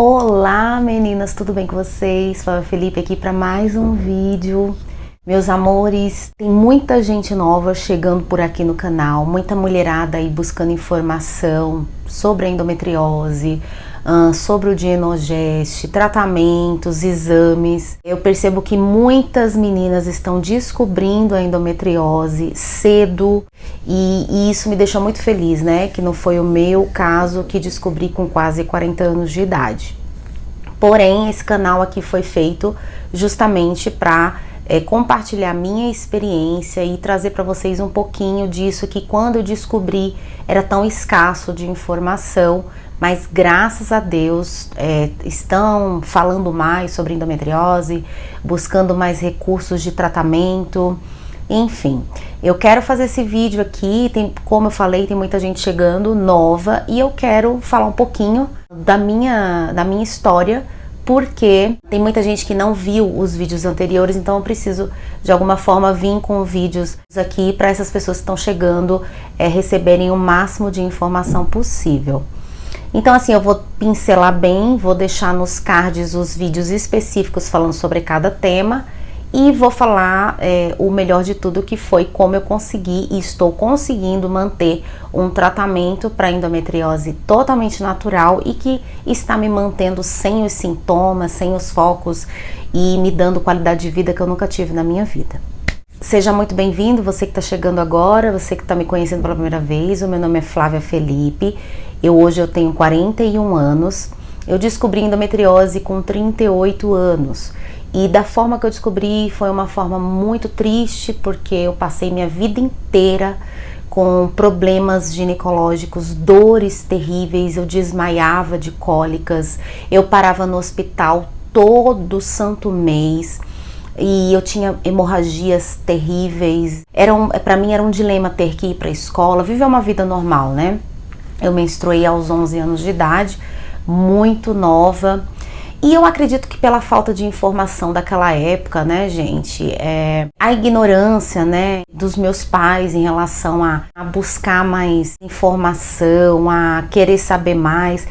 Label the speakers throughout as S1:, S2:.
S1: Olá meninas, tudo bem com vocês? Flávia Felipe aqui para mais um vídeo. Meus amores, tem muita gente nova chegando por aqui no canal, muita mulherada aí buscando informação sobre a endometriose, sobre o Dienogest, tratamentos, exames. Eu percebo que muitas meninas estão descobrindo a endometriose cedo e isso me deixa muito feliz, né? Que não foi o meu caso, que descobri com quase 40 anos de idade. Porém, esse canal aqui foi feito justamente para compartilhar minha experiência e trazer para vocês um pouquinho disso que quando eu descobri era tão escasso de informação, mas graças a Deus estão falando mais sobre endometriose, buscando mais recursos de tratamento, enfim. Eu quero fazer esse vídeo aqui, como eu falei, tem muita gente chegando nova e eu quero falar um pouquinho da minha história, porque tem muita gente que não viu os vídeos anteriores, então eu preciso de alguma forma vir com vídeos aqui para essas pessoas que estão chegando receberem o máximo de informação possível. Então assim, eu vou pincelar bem, vou deixar nos cards os vídeos específicos falando sobre cada tema e vou falar o melhor de tudo, que foi como eu consegui e estou conseguindo manter um tratamento para endometriose totalmente natural e que está me mantendo sem os sintomas, sem os focos e me dando qualidade de vida que eu nunca tive na minha vida. Seja muito bem-vindo, você que está chegando agora, você que está me conhecendo pela primeira vez. O meu nome é Flávia Felipe, hoje eu tenho 41 anos, eu descobri endometriose com 38 anos. E da forma que eu descobri foi uma forma muito triste, porque eu passei minha vida inteira com problemas ginecológicos, dores terríveis, eu desmaiava de cólicas, eu parava no hospital todo santo mês e eu tinha hemorragias terríveis. Para mim era um dilema ter que ir para a escola, viver uma vida normal, né? Eu menstruei aos 11 anos de idade, muito nova. E eu acredito que pela falta de informação daquela época, né, gente, a ignorância, né, dos meus pais em relação a buscar mais informação, a querer saber mais.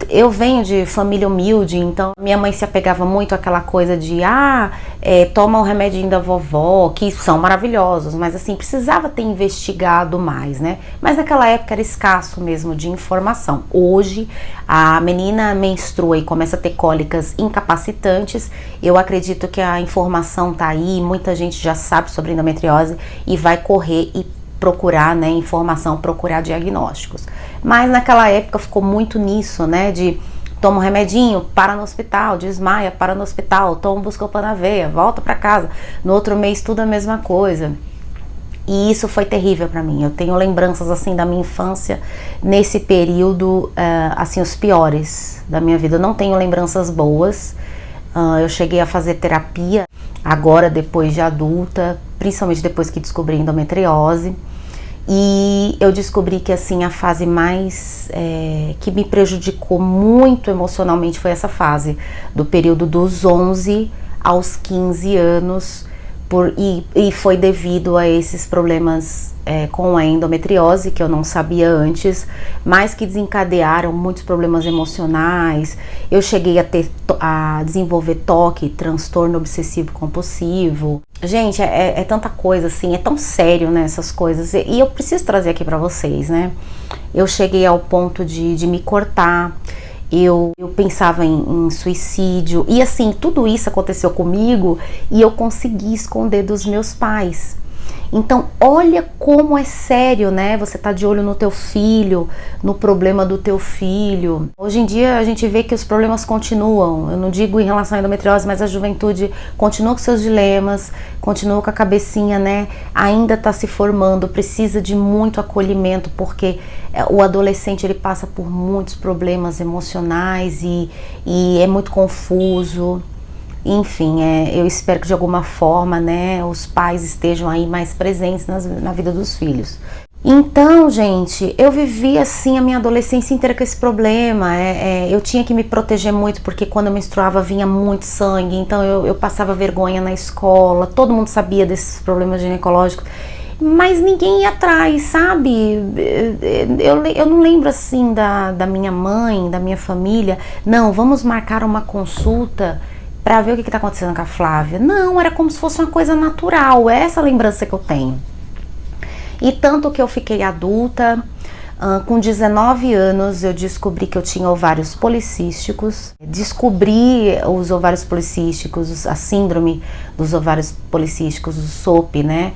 S1: Eu venho de família humilde, então minha mãe se apegava muito àquela coisa de toma o remedinho da vovó, que são maravilhosos, mas assim, precisava ter investigado mais, né? Mas naquela época era escasso mesmo de informação. Hoje, a menina menstrua e começa a ter cólicas incapacitantes, eu acredito que a informação tá aí, muita gente já sabe sobre endometriose e vai correr e procurar, né, informação, procurar diagnósticos. Mas naquela época ficou muito nisso, né, de toma um remedinho, para no hospital, desmaia, para no hospital, toma um Buscopan na veia, volta para casa, no outro mês tudo a mesma coisa. E isso foi terrível para mim. Eu tenho lembranças assim da minha infância nesse período, assim, os piores da minha vida. Eu não tenho lembranças boas. Eu cheguei a fazer terapia agora depois de adulta, principalmente depois que descobri endometriose. E eu descobri que assim a fase mais que me prejudicou muito emocionalmente foi essa fase do período dos 11 aos 15 anos. E foi devido a esses problemas com a endometriose, que eu não sabia antes, mas que desencadearam muitos problemas emocionais. Eu cheguei a desenvolver TOC, transtorno obsessivo compulsivo. Gente, é tanta coisa assim, é tão sério, né, essas coisas, e eu preciso trazer aqui pra vocês, né. Eu cheguei ao ponto de me cortar. Eu pensava em suicídio, e assim, tudo isso aconteceu comigo e eu consegui esconder dos meus pais. Então, olha como é sério, né? Você tá de olho no teu filho, no problema do teu filho. Hoje em dia a gente vê que os problemas continuam. Eu não digo em relação à endometriose, mas a juventude continua com seus dilemas, continua com a cabecinha, né? Ainda tá se formando, precisa de muito acolhimento, porque o adolescente ele passa por muitos problemas emocionais e é muito confuso. Enfim, eu espero que de alguma forma, né, os pais estejam aí mais presentes na vida dos filhos. Então, gente, eu vivi assim a minha adolescência inteira com esse problema. Eu tinha que me proteger muito, porque quando eu menstruava vinha muito sangue, então eu passava vergonha na escola, todo mundo sabia desses problemas ginecológicos. mas ninguém ia atrás, sabe? Eu não lembro assim da minha mãe, da minha família. Não, vamos marcar uma consulta para ver o que está acontecendo com a Flávia. Não, era como se fosse uma coisa natural. É essa lembrança que eu tenho. E tanto que eu fiquei adulta, com 19 anos eu descobri que eu tinha ovários policísticos. Descobri os ovários policísticos, a síndrome dos ovários policísticos, o SOP, né?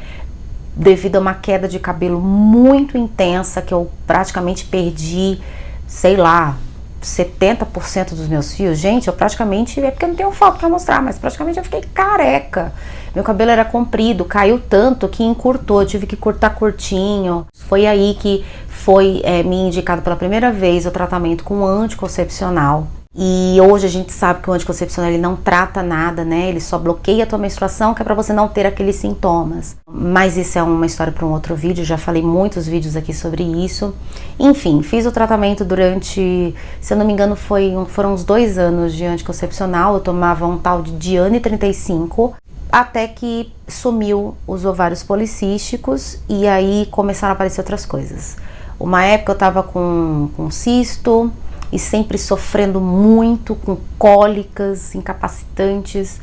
S1: Devido a uma queda de cabelo muito intensa, que eu praticamente perdi, sei lá, 70% dos meus fios. Gente, eu praticamente, é porque eu não tenho foto pra mostrar, mas praticamente eu fiquei careca. Meu cabelo era comprido, caiu tanto que encurtou, eu tive que cortar curtinho. Foi aí que foi me indicado pela primeira vez o tratamento com anticoncepcional. E hoje a gente sabe que o anticoncepcional ele não trata nada, né? Ele só bloqueia a tua menstruação, que é pra você não ter aqueles sintomas. Mas isso é uma história para um outro vídeo, já falei muitos vídeos aqui sobre isso. Enfim, fiz o tratamento durante, se eu não me engano, foram uns 2 anos de anticoncepcional. Eu tomava um tal de Diane 35, até que sumiu os ovários policísticos e aí começaram a aparecer outras coisas. Uma época eu tava com cisto, e sempre sofrendo muito, com cólicas incapacitantes,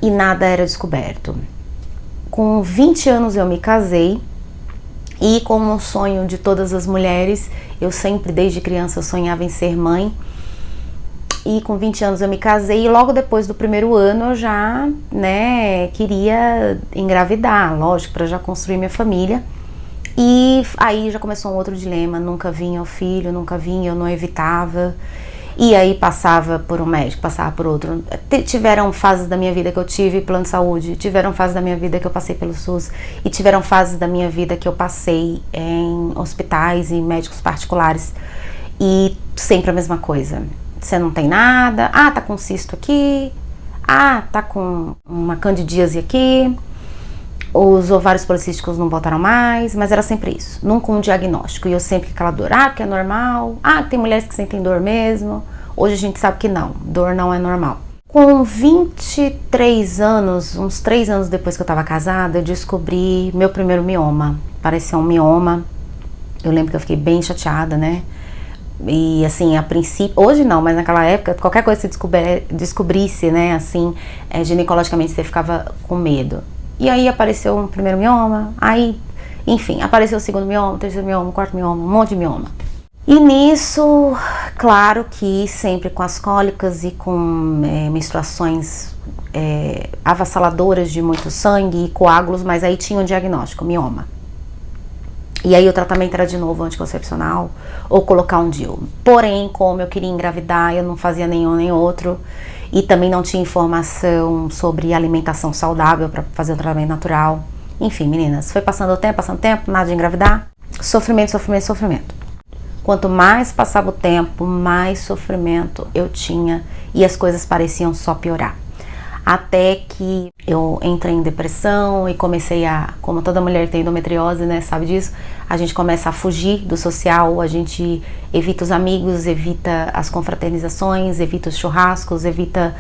S1: e nada era descoberto. Com 20 anos eu me casei, e como um sonho de todas as mulheres, eu sempre desde criança sonhava em ser mãe, e com 20 anos eu me casei, e logo depois do primeiro ano eu já, né, queria engravidar, lógico, para já construir minha família. E aí já começou um outro dilema, nunca vinha o filho, nunca vinha, eu não evitava. E aí passava por um médico, passava por outro. Tiveram fases da minha vida que eu tive plano de saúde, tiveram fases da minha vida que eu passei pelo SUS, e tiveram fases da minha vida que eu passei em hospitais e médicos particulares. E sempre a mesma coisa. Você não tem nada, tá com cisto aqui, tá com uma candidíase aqui. Os ovários policísticos não voltaram mais, mas era sempre isso, nunca um diagnóstico. E eu sempre com aquela dor, que é normal, tem mulheres que sentem dor mesmo. Hoje a gente sabe que não, dor não é normal. Com 23 anos, uns 3 anos depois que eu tava casada, eu descobri meu primeiro mioma. Parecia um mioma, eu lembro que eu fiquei bem chateada, né? E assim, a princípio, hoje não, mas naquela época, qualquer coisa que você descobrisse, né, assim, ginecologicamente você ficava com medo. E aí apareceu um primeiro mioma, aí, enfim, apareceu o segundo mioma, o terceiro mioma, o quarto mioma, um monte de mioma. E nisso, claro que sempre com as cólicas e com menstruações avassaladoras de muito sangue e coágulos, mas aí tinha um diagnóstico, mioma. E aí o tratamento era de novo anticoncepcional ou colocar um DIU. Porém, como eu queria engravidar, eu não fazia nenhum nem outro. E também não tinha informação sobre alimentação saudável para fazer o tratamento natural. Enfim, meninas, foi passando o tempo, nada de engravidar. Sofrimento, sofrimento, sofrimento. Quanto mais passava o tempo, mais sofrimento eu tinha e as coisas pareciam só piorar. Até que eu entrei em depressão e comecei como toda mulher tem endometriose, né, sabe disso? A gente começa a fugir do social, a gente evita os amigos, evita as confraternizações, evita os churrascos, evita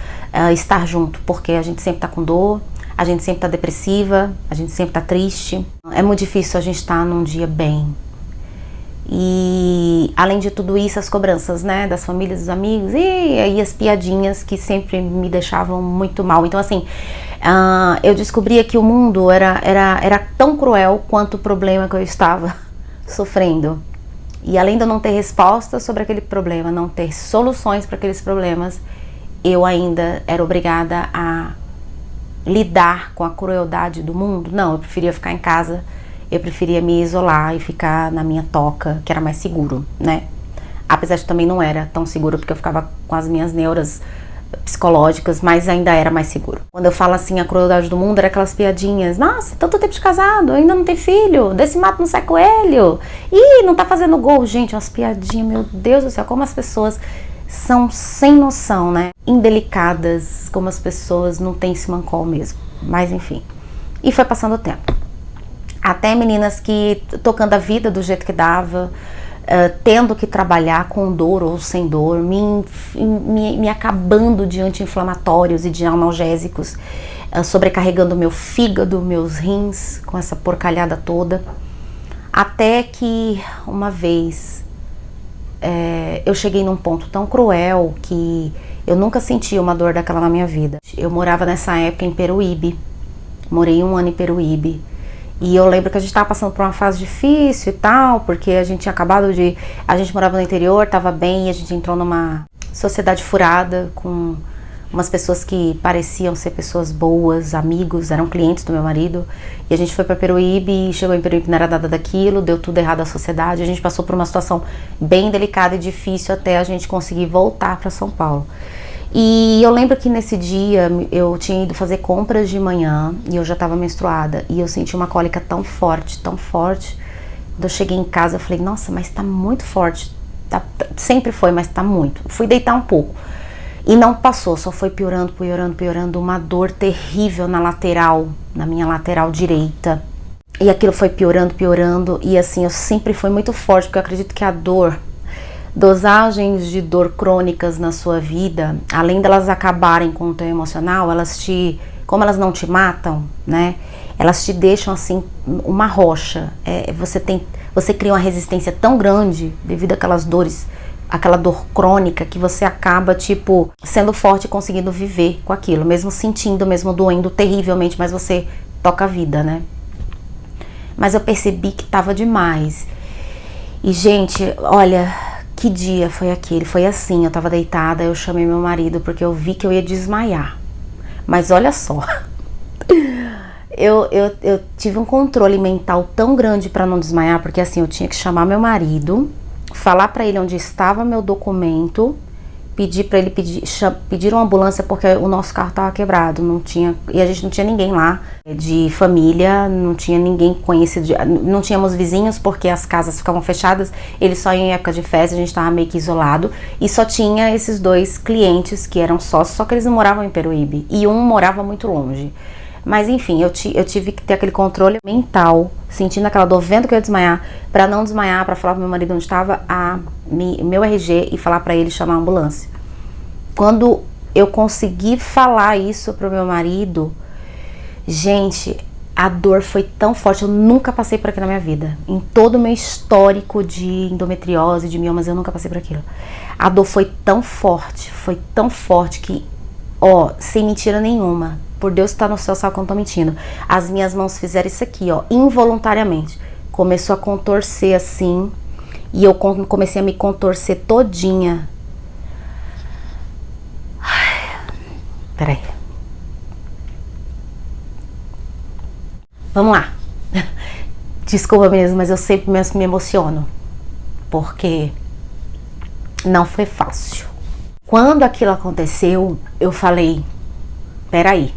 S1: estar junto, porque a gente sempre tá com dor, a gente sempre tá depressiva, a gente sempre tá triste. É muito difícil a gente estar num dia bem. E além de tudo isso, as cobranças, né, das famílias, dos amigos, e aí as piadinhas que sempre me deixavam muito mal. Então assim, eu descobria que o mundo era tão cruel quanto o problema que eu estava sofrendo. E além de eu não ter respostas sobre aquele problema, não ter soluções para aqueles problemas, eu ainda era obrigada a lidar com a crueldade do mundo. Não, eu preferia ficar em casa. Eu preferia me isolar e ficar na minha toca, que era mais seguro, né? Apesar de também não era tão seguro, porque eu ficava com as minhas neuras psicológicas, mas ainda era mais seguro. Quando eu falo assim, a crueldade do mundo, era aquelas piadinhas. Nossa, tanto tempo de casado, ainda não tem filho, desse mato não sai coelho. Ih, não tá fazendo gol. Gente, umas piadinhas, meu Deus do céu, como as pessoas são sem noção, né? Indelicadas, como as pessoas não têm esse mancol mesmo. Mas enfim. E foi passando o tempo. Até meninas que tocando a vida do jeito que dava, tendo que trabalhar com dor ou sem dor, me acabando de anti-inflamatórios e de analgésicos, sobrecarregando meu fígado, meus rins, com essa porcalhada toda. Até que uma vez eu cheguei num ponto tão cruel que eu nunca senti uma dor daquela na minha vida. Eu morava nessa época em Peruíbe, morei 1 ano em Peruíbe. E eu lembro que a gente tava passando por uma fase difícil e tal, porque a gente tinha acabado de... A gente morava no interior, tava bem, e a gente entrou numa sociedade furada com umas pessoas que pareciam ser pessoas boas, amigos, eram clientes do meu marido. E a gente foi pra Peruíbe, e chegou em Peruíbe, não era nada daquilo, deu tudo errado à sociedade. A gente passou por uma situação bem delicada e difícil até a gente conseguir voltar pra São Paulo. E eu lembro que nesse dia eu tinha ido fazer compras de manhã e eu já estava menstruada e eu senti uma cólica tão forte, tão forte. Quando eu cheguei em casa eu falei, nossa, mas tá muito forte, sempre foi, mas tá muito. Fui deitar um pouco e não passou, só foi piorando, piorando, piorando, uma dor terrível na lateral, na minha lateral direita. E aquilo foi piorando, piorando e assim, eu sempre fui muito forte, porque eu acredito que a dor... Dosagens de dor crônicas na sua vida, além delas acabarem com o teu emocional, como elas não te matam, né? Elas te deixam assim uma rocha. Você cria uma resistência tão grande devido àquelas dores, aquela dor crônica, que você acaba tipo sendo forte e conseguindo viver com aquilo, mesmo sentindo, mesmo doendo terrivelmente, mas você toca a vida, né? Mas eu percebi que tava demais. E gente, olha, que dia foi aquele? Foi assim, eu tava deitada, eu chamei meu marido porque eu vi que eu ia desmaiar. Mas olha só, eu tive um controle mental tão grande pra não desmaiar, porque assim, eu tinha que chamar meu marido, falar pra ele onde estava meu documento, pedir pra ele pedir uma ambulância porque o nosso carro tava quebrado, não tinha, e a gente não tinha ninguém lá de família, não tinha ninguém conhecido, não tínhamos vizinhos porque as casas ficavam fechadas, eles só iam em época de festa, a gente tava meio que isolado, e só tinha esses 2 clientes que eram sócios, só que eles não moravam em Peruíbe, e um morava muito longe. Mas enfim, eu tive que ter aquele controle mental, sentindo aquela dor, vendo que eu ia desmaiar, pra não desmaiar, pra falar pro meu marido onde estava meu RG e falar pra ele chamar a ambulância. Quando eu consegui falar isso pro meu marido, gente, a dor foi tão forte, eu nunca passei por aquilo na minha vida. Em todo o meu histórico de endometriose, de miomas, eu nunca passei por aquilo. A dor foi tão forte que, ó, sem mentira nenhuma, por Deus que tá no céu, sabe que eu não tô mentindo, as minhas mãos fizeram isso aqui, ó, involuntariamente. Começou a contorcer assim, e eu comecei a me contorcer todinha. Peraí. Vamos lá. Desculpa mesmo, mas eu sempre me emociono, porque não foi fácil. Quando aquilo aconteceu, eu falei, peraí,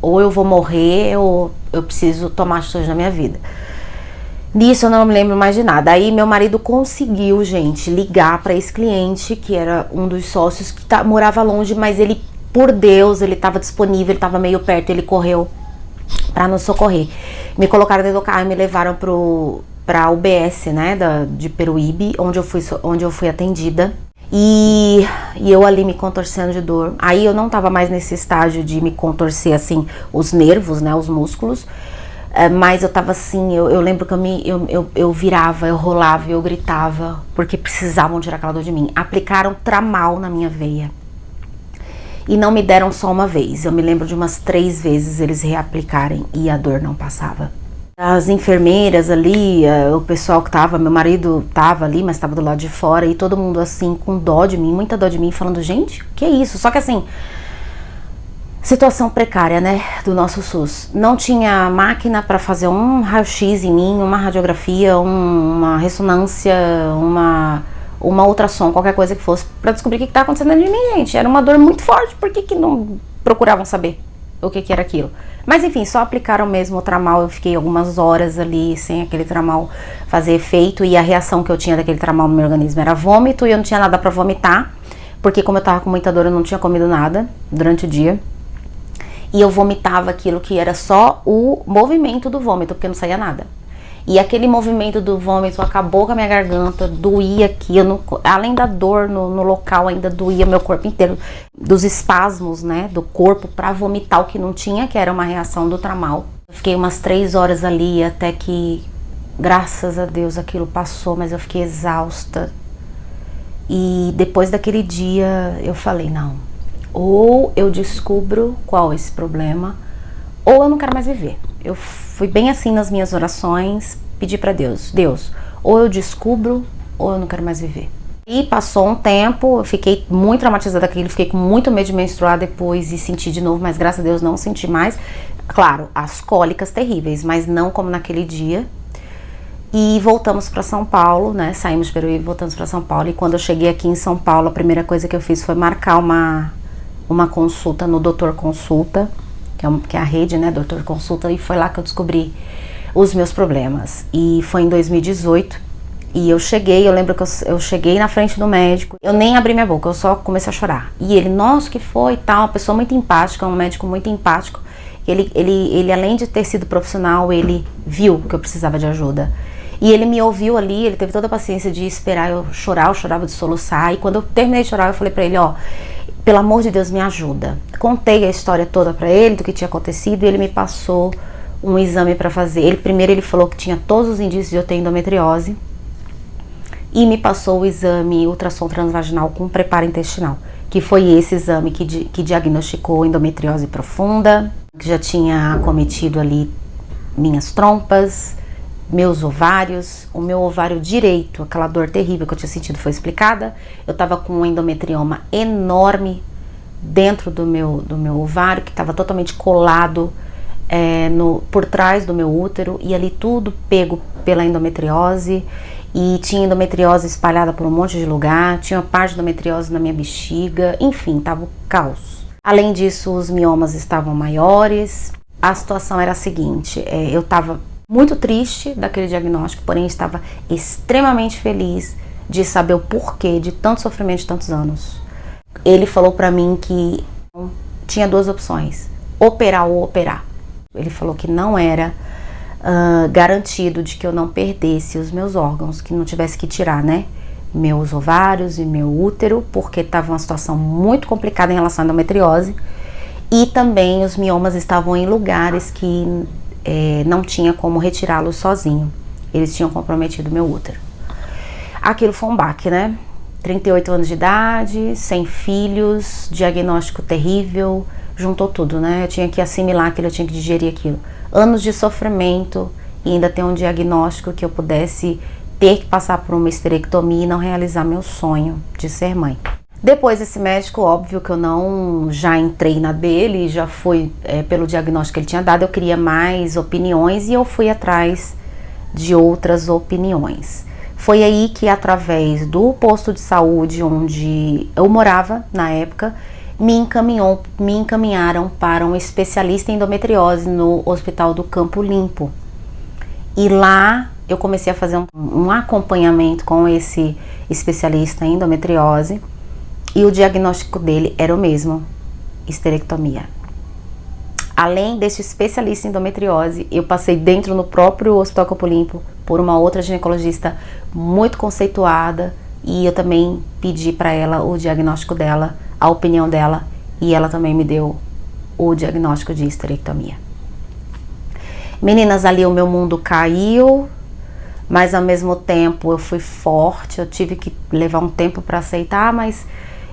S1: ou eu vou morrer ou eu preciso tomar atitude na minha vida. Nisso eu não me lembro mais de nada. Aí meu marido conseguiu, gente, ligar para esse cliente, que era um dos sócios que morava longe, mas ele, por Deus, ele estava disponível, ele estava meio perto, ele correu para nos socorrer. Me colocaram dentro do carro e me levaram pra UBS, né, de Peruíbe, onde eu fui atendida. E eu ali me contorcendo de dor. Aí eu não tava mais nesse estágio de me contorcer assim, os nervos, né, os músculos. Mas eu tava assim, eu lembro que eu virava, eu rolava, eu gritava, porque precisavam tirar aquela dor de mim. Aplicaram Tramal na minha veia. E não me deram só uma vez, eu me lembro de umas 3 vezes eles reaplicarem e a dor não passava. As enfermeiras ali, o pessoal que tava, meu marido tava ali, mas tava do lado de fora, e todo mundo assim, com dó de mim, muita dó de mim, falando, gente, que é isso? Só que assim, situação precária, né, do nosso SUS. Não tinha máquina para fazer um raio-x em mim, uma radiografia, uma ressonância, uma ultrassom, qualquer coisa que fosse, para descobrir o que tá acontecendo dentro de mim, gente. Era uma dor muito forte, por que não procuravam saber o que era aquilo? Mas enfim, só aplicaram mesmo o Tramal, eu fiquei algumas horas ali sem aquele Tramal fazer efeito, e a reação que eu tinha daquele Tramal no meu organismo era vômito, e eu não tinha nada pra vomitar, porque como eu tava com muita dor, eu não tinha comido nada durante o dia, e eu vomitava aquilo que era só o movimento do vômito, porque não saía nada. E aquele movimento do vômito acabou com a minha garganta, doía aqui, além da dor no local, ainda doía meu corpo inteiro, dos espasmos, né, do corpo para vomitar o que não tinha, que era uma reação do tramal. Eu fiquei umas 3 horas ali até que, graças a Deus, aquilo passou, mas eu fiquei exausta. E depois daquele dia eu falei, não, ou eu descubro qual é esse problema, ou eu não quero mais viver. Eu fui bem assim nas minhas orações, pedi para Deus, ou eu descubro, ou eu não quero mais viver. E passou um tempo, eu fiquei muito traumatizada daquilo, fiquei com muito medo de menstruar depois e senti de novo, mas graças a Deus não senti mais. Claro, as cólicas terríveis, mas não como naquele dia. E voltamos para São Paulo, né? Saímos de Peruíbe e voltamos para São Paulo. E quando eu cheguei aqui em São Paulo, a primeira coisa que eu fiz foi marcar uma consulta no Doutor Consulta, que é a rede, né, Doutor Consulta, e foi lá que eu descobri os meus problemas. E foi em 2018, e eu lembro que eu cheguei na frente do médico, eu nem abri minha boca, eu só comecei a chorar. E ele, nossa, o que foi e tal, uma pessoa muito empática, um médico muito empático. Ele além de ter sido profissional, ele viu que eu precisava de ajuda. E ele me ouviu ali, ele teve toda a paciência de esperar eu chorar, eu chorava de soluçar. E quando eu terminei de chorar, eu falei pra ele, ó, pelo amor de Deus, me ajuda. Contei a história toda pra ele, do que tinha acontecido, e ele me passou um exame pra fazer. Primeiro ele falou que tinha todos os indícios de eu ter endometriose, e me passou o exame ultrassom transvaginal com preparo intestinal, que foi esse exame que diagnosticou endometriose profunda, que já tinha acometido ali minhas trompas, meus ovários, o meu ovário direito, aquela dor terrível que eu tinha sentido foi explicada. Eu tava com um endometrioma enorme dentro do meu ovário, que estava totalmente colado por trás do meu útero, e ali tudo pego pela endometriose, e tinha endometriose espalhada por um monte de lugar, tinha parte de endometriose na minha bexiga, enfim, tava o caos. Além disso, os miomas estavam maiores. A situação era a seguinte, eu tava muito triste daquele diagnóstico, porém estava extremamente feliz de saber o porquê de tanto sofrimento de tantos anos. Ele falou pra mim que tinha 2 opções, operar ou operar. Ele falou que não era garantido de que eu não perdesse os meus órgãos, que não tivesse que tirar, né, meus ovários e meu útero, porque estava uma situação muito complicada em relação à endometriose, e também os miomas estavam em lugares que não tinha como retirá-los sozinho. Eles tinham comprometido meu útero. Aquilo foi um baque, né? 38 anos de idade, sem filhos, diagnóstico terrível, juntou tudo, né? Eu tinha que assimilar aquilo, eu tinha que digerir aquilo. Anos de sofrimento e ainda ter um diagnóstico que eu pudesse ter que passar por uma esterectomia e não realizar meu sonho de ser mãe. Depois desse médico, óbvio que eu não já entrei na dele, já fui pelo diagnóstico que ele tinha dado, eu queria mais opiniões e eu fui atrás de outras opiniões. Foi aí que, através do posto de saúde onde eu morava na época, me encaminharam para um especialista em endometriose no Hospital do Campo Limpo. E lá eu comecei a fazer um acompanhamento com esse especialista em endometriose. E o diagnóstico dele era o mesmo, esterectomia. Além desse especialista em endometriose, eu passei dentro no próprio Hospital Campo Limpo por uma outra ginecologista muito conceituada, e eu também pedi para ela o diagnóstico dela, a opinião dela, e ela também me deu o diagnóstico de esterectomia. Meninas, ali o meu mundo caiu, mas ao mesmo tempo eu fui forte, eu tive que levar um tempo para aceitar, mas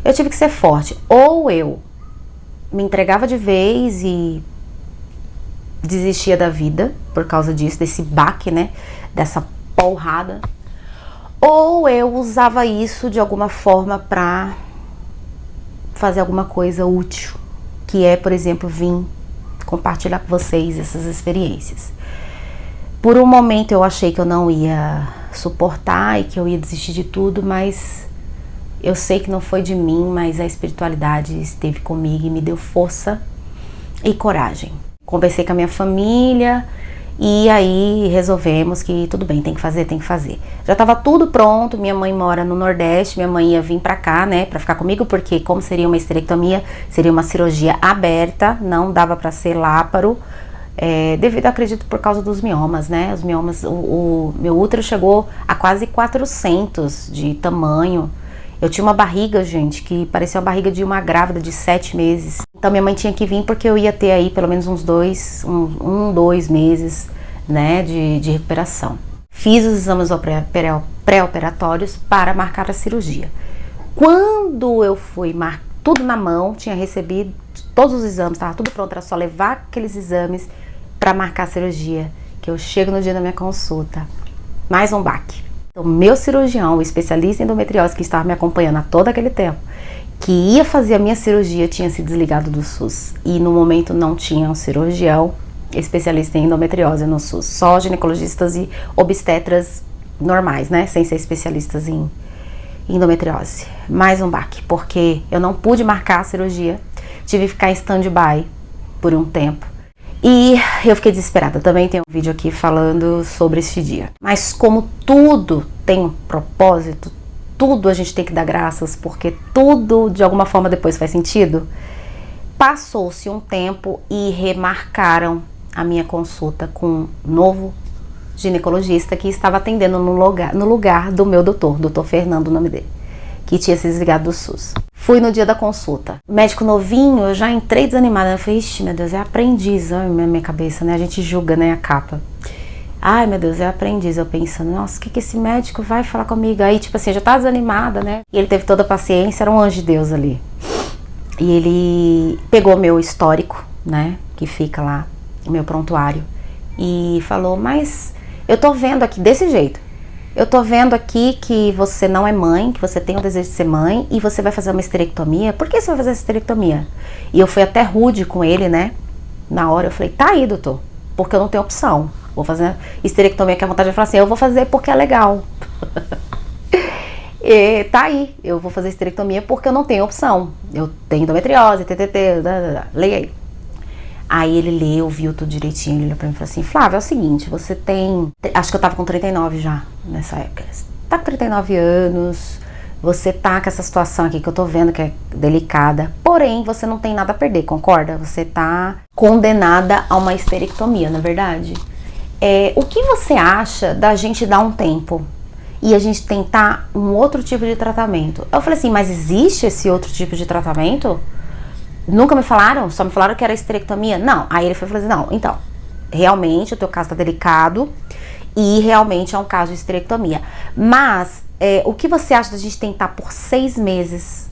S1: eu tive que ser forte. Ou eu me entregava de vez e desistia da vida por causa disso, desse baque, né? Dessa porrada. Ou eu usava isso de alguma forma pra fazer alguma coisa útil, que é, por exemplo, vir compartilhar com vocês essas experiências. Por um momento eu achei que eu não ia suportar e que eu ia desistir de tudo, mas eu sei que não foi de mim, mas a espiritualidade esteve comigo e me deu força e coragem. Conversei com a minha família e aí resolvemos que tudo bem, tem que fazer. Já estava tudo pronto, minha mãe mora no Nordeste, minha mãe ia vir pra cá, né, pra ficar comigo, porque como seria uma esterectomia, seria uma cirurgia aberta, não dava pra ser láparo. devido, acredito, por causa dos miomas, né? Os miomas, o meu útero chegou a quase 400 de tamanho. Eu tinha uma barriga, gente, que parecia a barriga de uma grávida de 7 meses. Então minha mãe tinha que vir porque eu ia ter aí pelo menos uns 2 meses, né, de recuperação. Fiz os exames pré-operatórios para marcar a cirurgia. Quando eu fui tudo na mão, tinha recebido todos os exames, estava tudo pronto, era só levar aqueles exames para marcar a cirurgia, que eu chego no dia da minha consulta. Mais um baque. Então, meu cirurgião, o especialista em endometriose que estava me acompanhando há todo aquele tempo, que ia fazer a minha cirurgia, tinha se desligado do SUS. E no momento não tinha um cirurgião especialista em endometriose no SUS. Só ginecologistas e obstetras normais, né? Sem ser especialistas em endometriose. Mais um baque, porque eu não pude marcar a cirurgia. Tive que ficar em stand-by por um tempo. E eu fiquei desesperada. Também tem um vídeo aqui falando sobre este dia. Mas como tudo tem um propósito, tudo a gente tem que dar graças, porque tudo de alguma forma depois faz sentido. Passou-se um tempo e remarcaram a minha consulta com um novo ginecologista que estava atendendo no lugar do meu doutor Fernando, o nome dele, que tinha se desligado do SUS. Fui no dia da consulta. Médico novinho, eu já entrei desanimada. Eu falei, ixi, meu Deus, é aprendiz. Olha na minha cabeça, né? A gente julga, né, a capa. Ai, meu Deus, é aprendiz. Eu pensando, nossa, o que esse médico vai falar comigo? Aí, tipo assim, eu já tava desanimada, né? E ele teve toda a paciência, era um anjo de Deus ali. E ele pegou meu histórico, né, que fica lá, o meu prontuário, e falou, mas eu tô vendo aqui desse jeito. Eu tô vendo aqui que você não é mãe, que você tem o desejo de ser mãe e você vai fazer uma esterectomia. Por que você vai fazer essa esterectomia? E eu fui até rude com ele, né? Na hora eu falei, tá aí, doutor, porque eu não tenho opção. Vou fazer esterectomia, que a vontade de falar assim, eu vou fazer porque é legal. E tá aí, eu vou fazer esterectomia porque eu não tenho opção. Eu tenho endometriose, leia aí. Aí ele leu, viu tudo direitinho, ele olhou pra mim e falou assim, Flávia, é o seguinte, você tem... Acho que eu tava com 39 já, nessa época. Tá com 39 anos, você tá com essa situação aqui que eu tô vendo que é delicada, porém, você não tem nada a perder, concorda? Você tá condenada a uma esterectomia, na verdade. O que você acha da gente dar um tempo e a gente tentar um outro tipo de tratamento? Eu falei assim, mas existe esse outro tipo de tratamento? Nunca me falaram, só me falaram que era esterectomia. Não, aí ele foi falar assim, não, então, realmente o teu caso tá delicado e realmente é um caso de esterectomia. Mas, o que você acha da gente tentar por 6 meses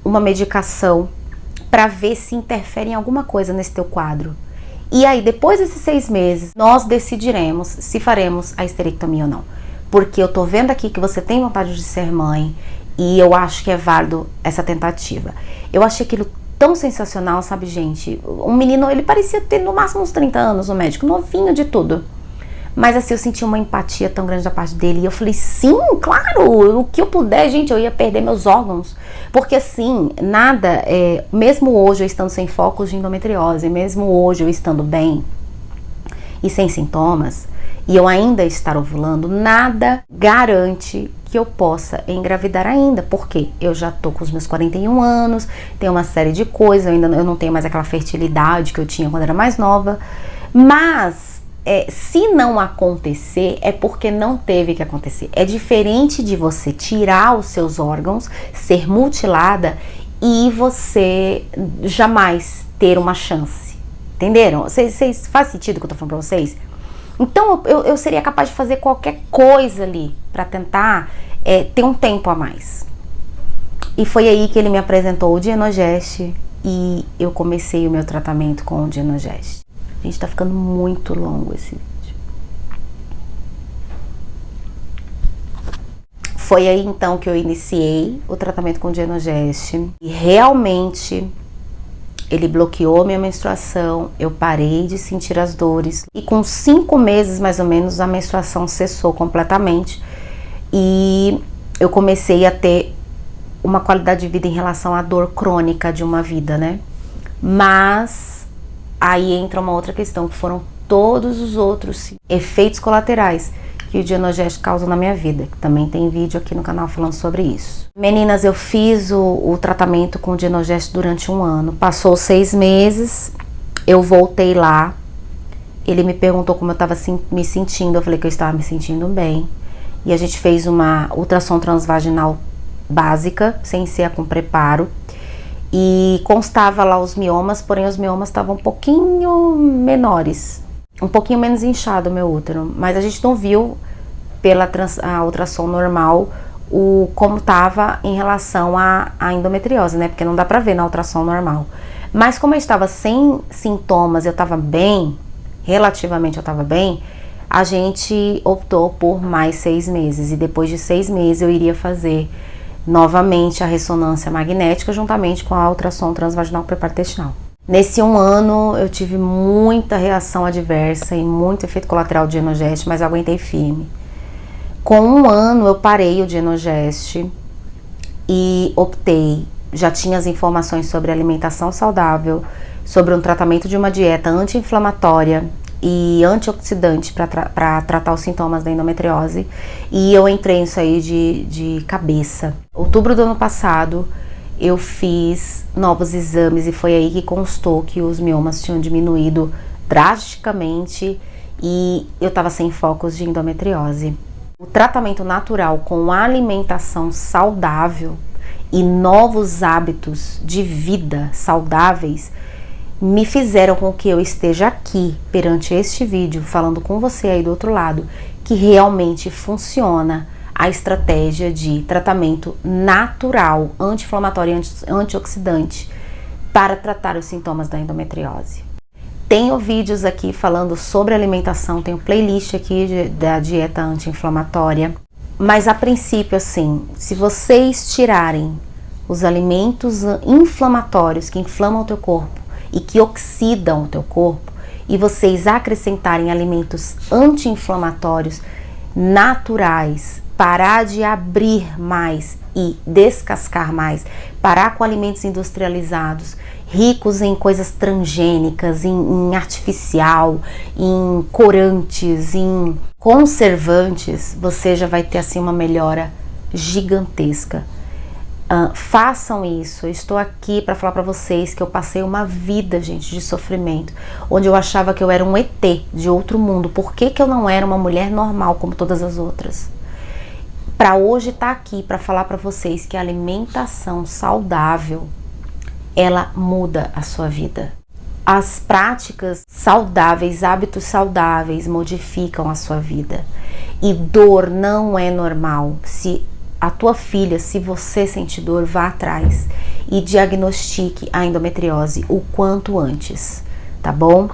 S1: uma medicação pra ver se interfere em alguma coisa nesse teu quadro? E aí, depois desses 6 meses, nós decidiremos se faremos a esterectomia ou não. Porque eu tô vendo aqui que você tem vontade de ser mãe e eu acho que é válido essa tentativa. Eu achei aquilo tão sensacional, sabe, gente? Um menino, ele parecia ter no máximo uns 30 anos, o médico, novinho de tudo. Mas assim, eu senti uma empatia tão grande da parte dele. E eu falei, sim, claro, o que eu puder, gente, eu ia perder meus órgãos. Porque assim, nada, mesmo hoje eu estando sem focos de endometriose, mesmo hoje eu estando bem e sem sintomas, e eu ainda estar ovulando, nada garante que eu possa engravidar ainda, porque eu já tô com os meus 41 anos, tem uma série de coisas, eu não tenho mais aquela fertilidade que eu tinha quando era mais nova, mas se não acontecer, é porque não teve que acontecer. É diferente de você tirar os seus órgãos, ser mutilada e você jamais ter uma chance, entenderam? Faz sentido o que eu tô falando pra vocês? Então eu seria capaz de fazer qualquer coisa ali para tentar ter um tempo a mais. E foi aí que ele me apresentou o Dienogest e eu comecei o meu tratamento com o Dienogest. Gente, tá ficando muito longo esse vídeo. Foi aí então que eu iniciei o tratamento com o Dienogest e realmente ele bloqueou minha menstruação, eu parei de sentir as dores e com 5 meses mais ou menos a menstruação cessou completamente e eu comecei a ter uma qualidade de vida em relação à dor crônica de uma vida, né? Mas aí entra uma outra questão, que foram todos os outros efeitos colaterais que o Dienogest causa na minha vida, que também tem vídeo aqui no canal falando sobre isso. Meninas, eu fiz o tratamento com o Dienogest durante 1 ano. Passou 6 meses, eu voltei lá Ele me perguntou como eu estava me sentindo, eu falei que eu estava me sentindo bem. E a gente fez uma ultrassom transvaginal básica, sem ser com preparo. E constava lá os miomas, porém os miomas estavam um pouquinho menores. Um pouquinho menos inchado o meu útero. Mas a gente não viu pela a ultrassom normal como estava em relação à endometriose, né? Porque não dá pra ver na ultrassom normal. Mas como eu estava sem sintomas, eu estava bem, relativamente eu estava bem, a gente optou por mais 6 meses. E depois de 6 meses eu iria fazer novamente a ressonância magnética juntamente com a ultrassom transvaginal pré-parto-intestinal. Nesse 1 ano eu tive muita reação adversa e muito efeito colateral de Genogest, mas eu aguentei firme. Com 1 ano eu parei o Genogest e optei, já tinha as informações sobre alimentação saudável, sobre um tratamento de uma dieta anti-inflamatória e antioxidante para tratar os sintomas da endometriose, e eu entrei nisso aí de cabeça. Outubro do ano passado eu fiz novos exames e foi aí que constou que os miomas tinham diminuído drasticamente e eu estava sem focos de endometriose. O tratamento natural com alimentação saudável e novos hábitos de vida saudáveis me fizeram com que eu esteja aqui perante este vídeo falando com você aí do outro lado que realmente funciona a estratégia de tratamento natural, anti-inflamatório e antioxidante para tratar os sintomas da endometriose. Tenho vídeos aqui falando sobre alimentação, tenho playlist aqui da dieta anti-inflamatória, mas a princípio assim, se vocês tirarem os alimentos inflamatórios que inflamam o teu corpo e que oxidam o teu corpo, e vocês acrescentarem alimentos anti-inflamatórios naturais, parar de abrir mais e descascar mais, parar com alimentos industrializados, ricos em coisas transgênicas, em artificial, em corantes, em conservantes, você já vai ter assim uma melhora gigantesca. Façam isso. Eu estou aqui para falar para vocês que eu passei uma vida, gente, de sofrimento, onde eu achava que eu era um ET de outro mundo. Por que eu não era uma mulher normal como todas as outras? Para hoje estar aqui para falar para vocês que a alimentação saudável, ela muda a sua vida. As práticas saudáveis, hábitos saudáveis modificam a sua vida. E dor não é normal. Se a tua filha, se você sente dor, vá atrás e diagnostique a endometriose o quanto antes, tá bom?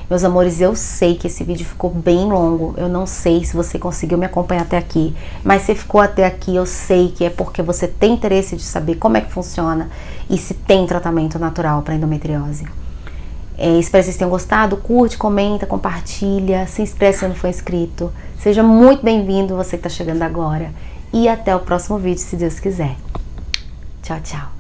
S1: Meus amores, eu sei que esse vídeo ficou bem longo, eu não sei se você conseguiu me acompanhar até aqui, mas se ficou até aqui, eu sei que é porque você tem interesse de saber como é que funciona e se tem tratamento natural para endometriose. Espero que vocês tenham gostado, curte, comenta, compartilha, se inscreve se não for inscrito. Seja muito bem-vindo você que está chegando agora e até o próximo vídeo, se Deus quiser. Tchau, tchau.